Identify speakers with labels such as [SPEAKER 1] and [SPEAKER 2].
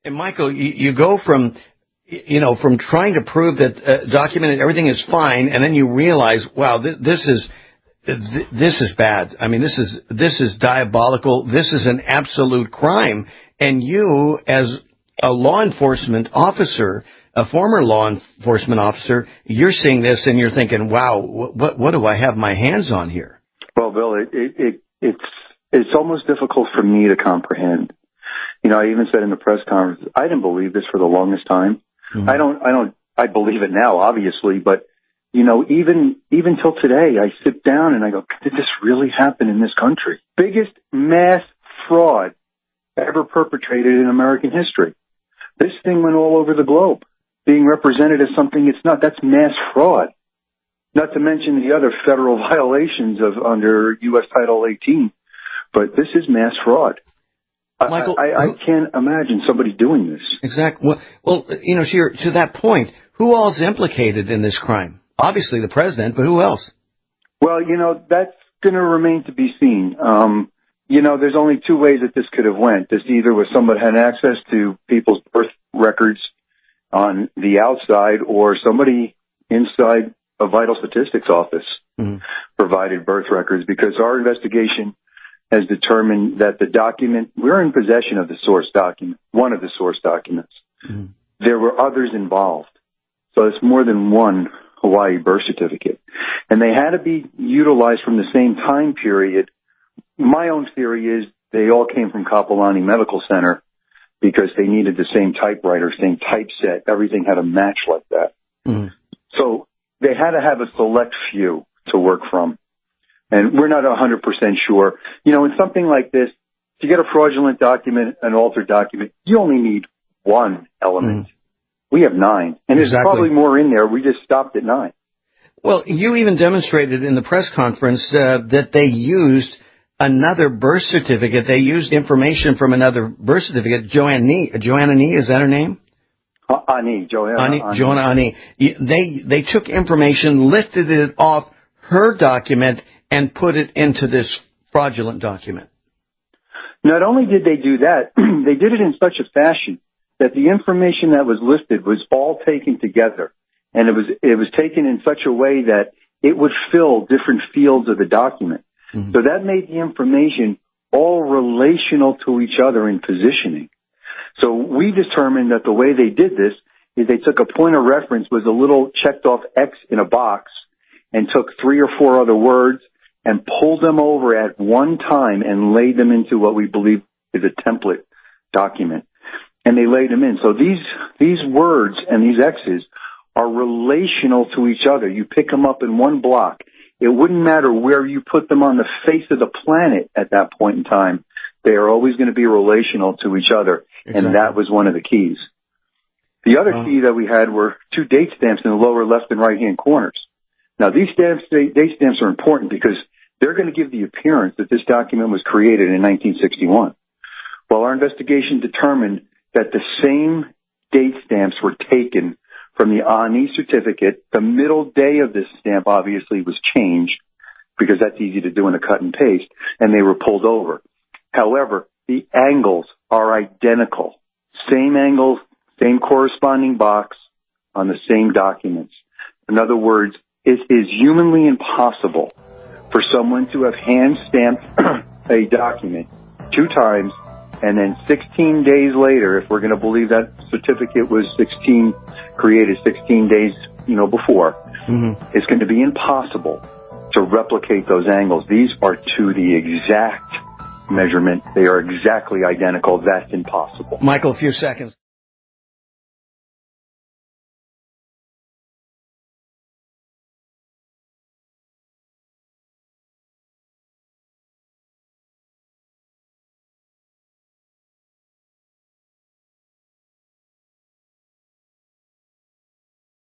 [SPEAKER 1] And Michael, you go from, from trying to prove that documented everything is fine, and then you realize, wow, this is bad. I mean, this is diabolical. This is an absolute crime. And you, as a law enforcement officer, a former law enforcement officer, you're seeing this and you're thinking, wow, what do I have my hands on here?
[SPEAKER 2] Well, Bill, it's almost difficult for me to comprehend. I even said in the press conference, I didn't believe this for the longest time. Mm-hmm. I believe it now, obviously, but even till today, I sit down and I go, did this really happen in this country? Biggest mass fraud ever perpetrated in American history. This thing went all over the globe, being represented as something it's not. That's mass fraud. Not to mention the other federal violations under U.S. Title 18. But this is mass fraud. Michael, I can't imagine somebody doing this.
[SPEAKER 1] Exactly. Well, to that point, who all is implicated in this crime? Obviously the president, but who else?
[SPEAKER 2] Well, that's going to remain to be seen. There's only two ways that this could have went. This either was somebody had access to people's birth records on the outside, or somebody inside a vital statistics office provided birth records, because our investigation has determined that the document, we're in possession of the source document, one of the source documents. Mm-hmm. There were others involved. So it's more than one Hawaii birth certificate. And they had to be utilized from the same time period. My own theory is they all came from Kapolani Medical Center because they needed the same typewriter, same typeset. Everything had a match like that. Mm-hmm. So they had to have a select few to work from. And we're not 100% sure. In something like this, to get a fraudulent document, an altered document, you only need one element. We have 9. And there's probably more in there. We just stopped at 9.
[SPEAKER 1] Well, you even demonstrated in the press conference that they used another birth certificate. They used information from another birth certificate. Joanna Nee, is that her name? Joanna Ani. They took information, lifted it off her document, and put it into this fraudulent document.
[SPEAKER 2] Not only did they do that, they did it in such a fashion that the information that was listed was all taken together, and it was taken in such a way that it would fill different fields of the document. Mm-hmm. So that made the information all relational to each other in positioning. So we determined that the way they did this is they took a point of reference, was a little checked off X in a box, and took 3 or 4 other words and pulled them over at one time and laid them into what we believe is a template document. And they laid them in. So these words and these X's are relational to each other. You pick them up in one block. It wouldn't matter where you put them on the face of the planet at that point in time. They are always going to be relational to each other. Exactly. And that was one of the keys. The other key that we had were 2 date stamps in the lower left and right-hand corners. Now, these date stamps are important because they're going to give the appearance that this document was created in 1961. Well, our investigation determined that the same date stamps were taken from the Ani certificate. The middle day of this stamp obviously was changed because that's easy to do in a cut and paste, and they were pulled over. However, the angles are identical. Same angles, same corresponding box on the same documents. In other words, it is humanly impossible for someone to have hand-stamped a document 2 times, and then 16 days later, if we're going to believe that certificate was created 16 days, before, it's going to be impossible to replicate those angles. These are to the exact measurement. They are exactly identical. That's impossible.
[SPEAKER 1] Michael, a few seconds.